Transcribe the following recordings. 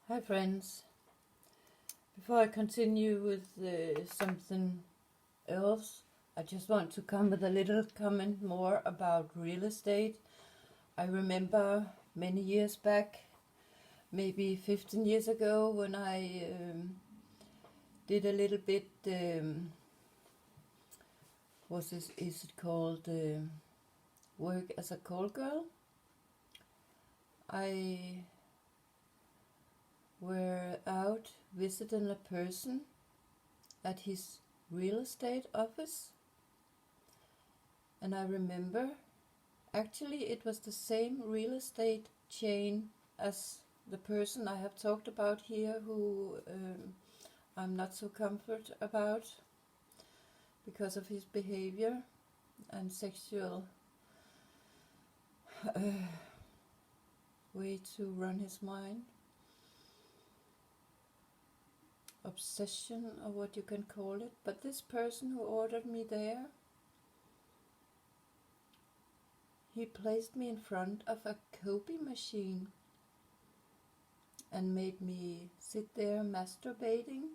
Hi friends. Before I continue with something else, I just want to come with a little comment more about real estate. I remember many years back, maybe 15 years ago, when I did a little bit, is it called work as a call girl. I were out visiting a person at his real estate office, and I remember actually it was the same real estate chain as the person I have talked about here, who I'm not so comfort about because of his behavior and sexual way to run his mind, obsession or what you can call it. But this person who ordered me there, he placed me in front of a copy machine and made me sit there masturbating,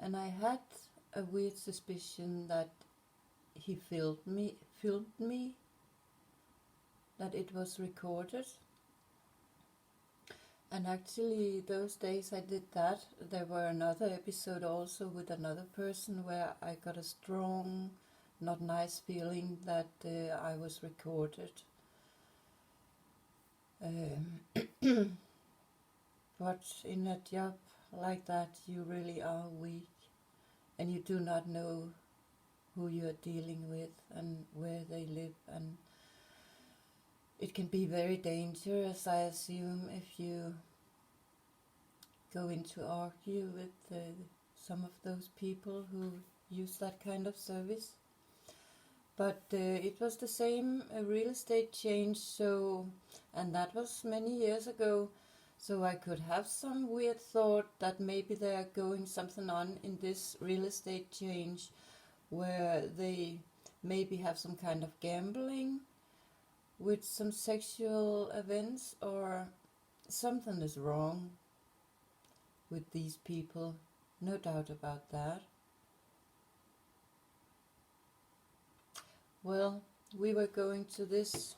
and I had a weird suspicion that he filmed me, that it was recorded. And actually those days I did that. There were another episode also with another person where I got a strong, not nice feeling that I was recorded. But in a job like that, you really are weak, and you do not know who you are dealing with and where they live, and it can be very dangerous, I assume, if you go into argue with some of those people who use that kind of service. But it was the same real estate change, and that was many years ago, so I could have some weird thought that maybe they are going something on in this real estate change where they maybe have some kind of gambling with some sexual events, or something is wrong with these people, no doubt about that. Well, we were going to this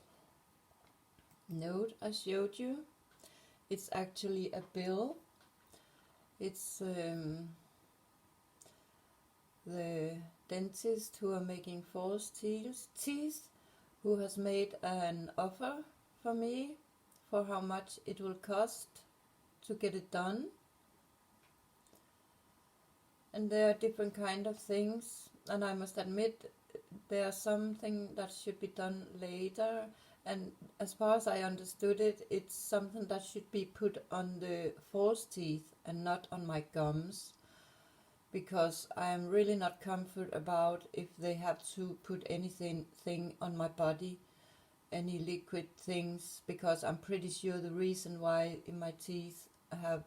note I showed you. It's actually a bill. It's the dentist who are making false teeth who has made an offer for me for how much it will cost to get it done. And there are different kind of things, and I must admit there's something that should be done later, and as far as I understood it, it's something that should be put on the false teeth and not on my gums, because I am really not comfort about if they have to put anything on my body, any liquid things, because I'm pretty sure the reason why my teeth have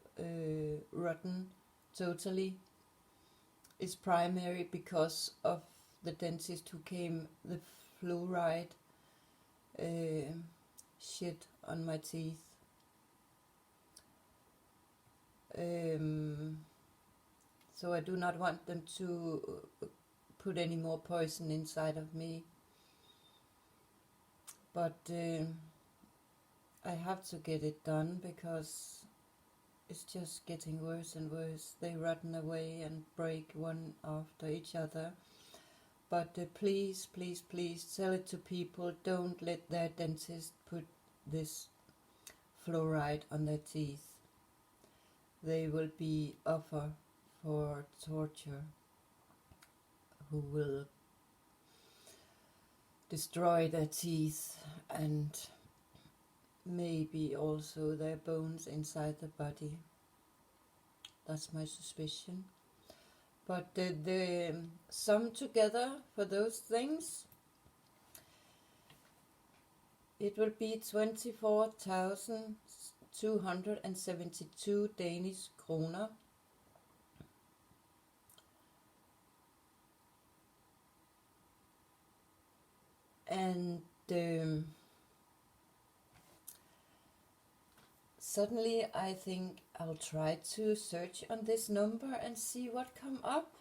rotten totally is primary because of the dentist who came the fluoride shit on my teeth. So I do not want them to put any more poison inside of me. But I have to get it done because it's just getting worse and worse. They rotten away and break one after each other. But please, please, please tell it to people. Don't let their dentist put this fluoride on their teeth. They will be offer for torture, who will destroy their teeth and maybe also their bones inside the body. That's my suspicion. But the sum together for those things, it will be 24,272 Danish kroner. And suddenly I think I'll try to search on this number and see what come up.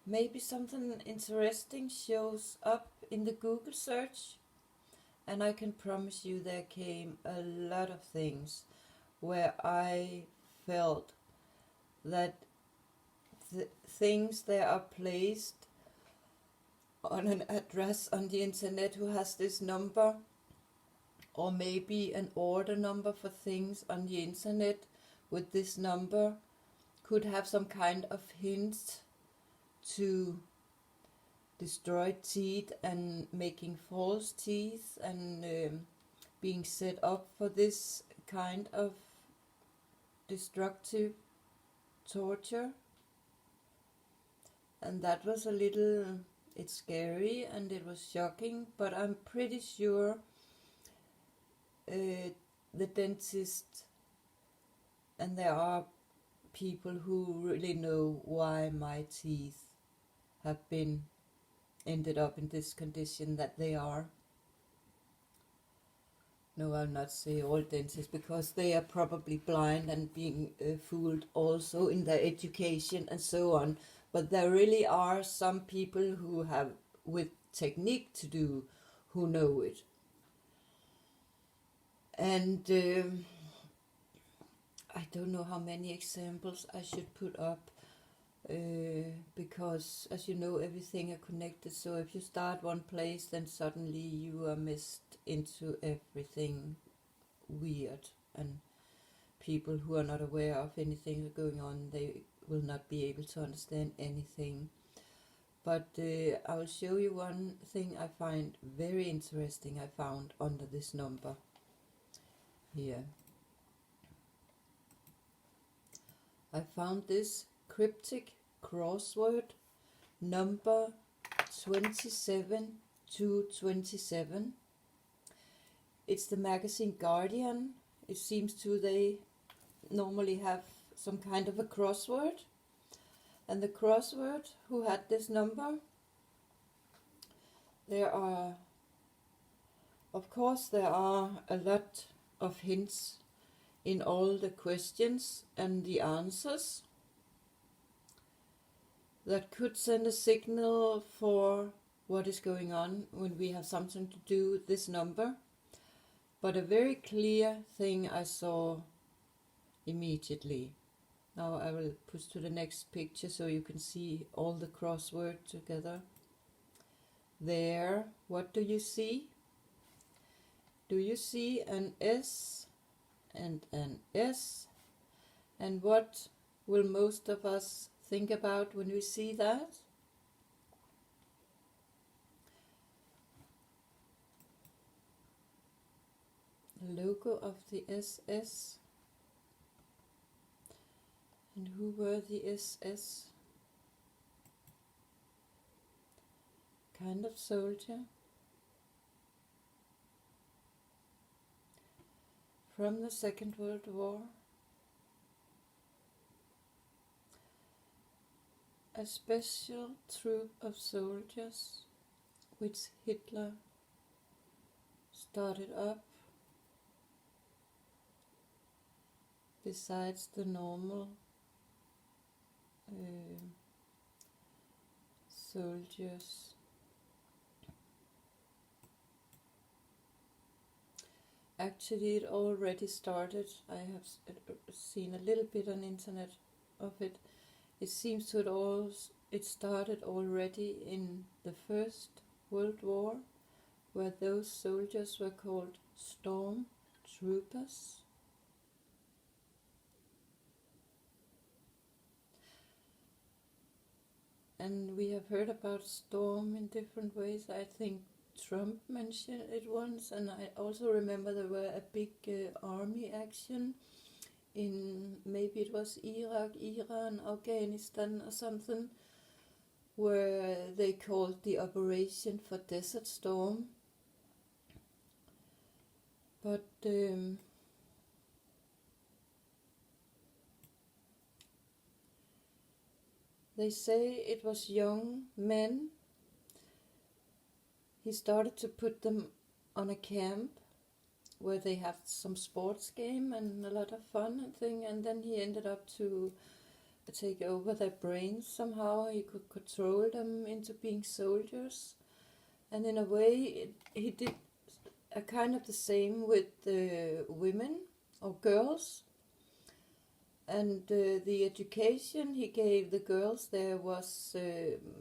Maybe something interesting shows up in the Google search. And I can promise you there came a lot of things where I felt that things there are placed on an address on the internet who has this number, or maybe an order number for things on the internet with this number, could have some kind of hint to destroy teeth and making false teeth and being set up for this kind of destructive torture. And that was a little, it's scary and it was shocking, but I'm pretty sure the dentist, and there are people who really know why my teeth have been ended up in this condition that they are. No, I'll not say all dentists, because they are probably blind and being fooled also in their education and so on. But there really are some people who have with technique to do, who know it. And I don't know how many examples I should put up, because as you know, everything are connected. So if you start one place, then suddenly you are missed into everything weird, and people who are not aware of anything going on, they will not be able to understand anything. But I will show you one thing I find very interesting. I found under this number here. I found this cryptic crossword number 27227. It's the magazine Guardian. It seems to they normally have some kind of a crossword. And the crossword who had this number, there are, of course, there are a lot of hints in all the questions and the answers that could send a signal for what is going on when we have something to do with this number. But a very clear thing I saw immediately. Now I will push to the next picture so you can see all the crossword together. There, what do you see? Do you see an S and an S? And what will most of us think about when we see that? The logo of the SS. And who were the SS? Kind of soldier. From the Second World War. A special troop of soldiers which Hitler started up besides the normal soldiers. Actually, it already started. I have seen a little bit on internet of it. It seems to it started already in the First World War, where those soldiers were called storm troopers. And we have heard about storm in different ways. I think Trump mentioned it once, and I also remember there were a big army action in, maybe it was Iraq, Iran, Afghanistan or something, where they called the operation for Desert Storm. But they say it was young men. He started to put them on a camp where they have some sports game and a lot of fun and thing, and then he ended up to take over their brains somehow. He could control them into being soldiers, and in a way he did a kind of the same with the women or girls. And the education he gave the girls there was,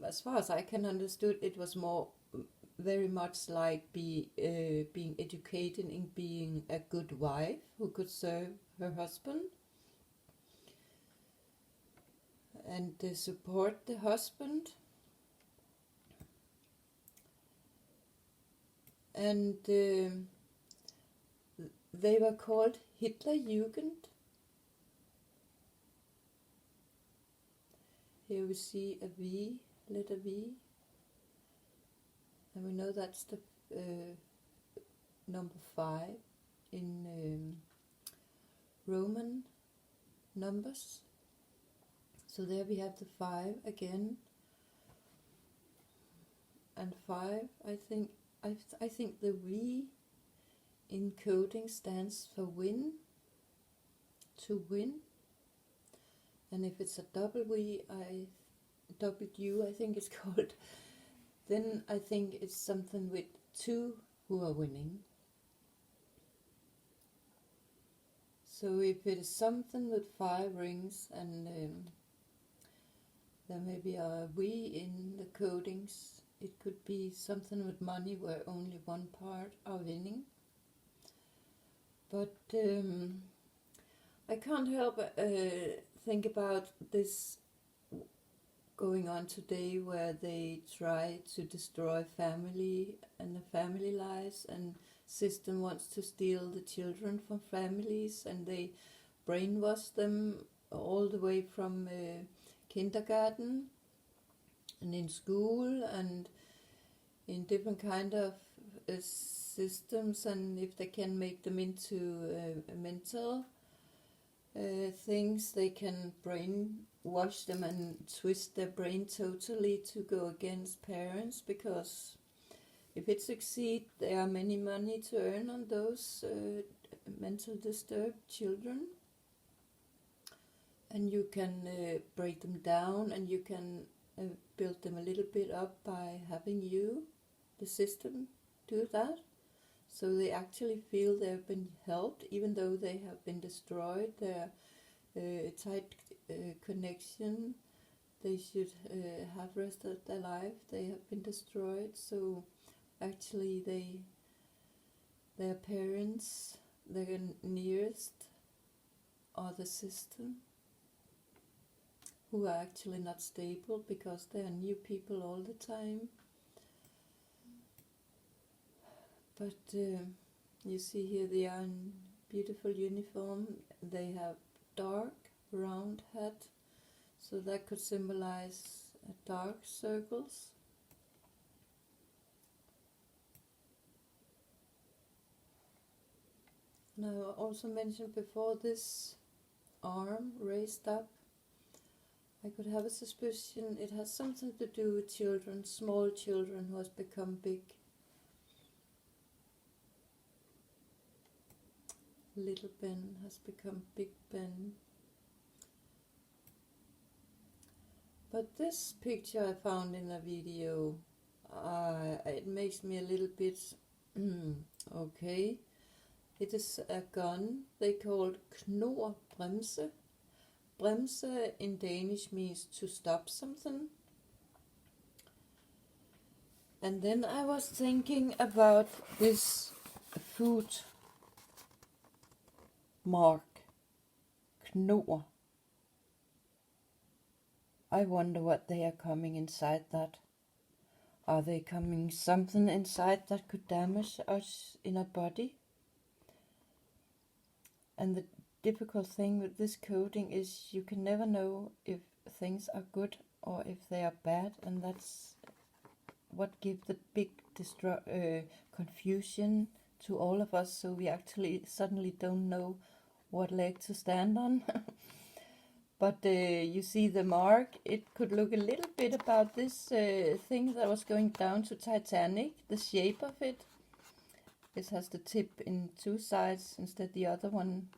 as far as I can understood, it was more very much like being educated in being a good wife who could serve her husband and support the husband. And they were called Hitlerjugend. Here we see a V, letter V, and we know that's the number 5 in Roman numbers. So there we have the 5 again, and 5. I think the V in coding stands for win, to win. And if it's a W, I think it's called, then I think it's something with 2 who are winning. So if it is something with 5 rings, and there may be a V in the codings, it could be something with money where only one part are winning. But I can't help think about this going on today, where they try to destroy family and the family lives, and system wants to steal the children from families, and they brainwash them all the way from kindergarten and in school and in different kind of systems, and if they can make them into mental things, they can brainwash them and twist their brain totally to go against parents, because if it succeeds, there are many money to earn on those mental disturbed children, and you can break them down, and you can build them a little bit up by having the system, do that. So they actually feel they've been helped, even though they have been destroyed. Their tight connection they should have rest of their life, they have been destroyed. So actually their parents, their nearest, are the system, who are actually not stable, because they are new people all the time. But you see here they are in beautiful uniform. They have dark round hat, so that could symbolize dark circles. Now I also mentioned before, this arm raised up, I could have a suspicion it has something to do with children, small children who has become big. Little Ben has become Big Ben. But this picture I found in a video, it makes me a little bit okay. It is a gun they called Knorrbremse. Bremse in Danish means to stop something. And then I was thinking about this food mark, Knorr. I wonder what they are coming inside that. Are they coming something inside that could damage us in our body? And the difficult thing with this coding is you can never know if things are good or if they are bad, and that's what gives the big confusion to all of us, so we actually suddenly don't know what leg to stand on. But you see the mark, it could look a little bit about this thing that was going down to Titanic, the shape of it. This has the tip in two sides instead the other one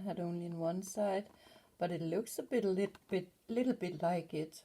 had only in one side, but it looks a little bit like it.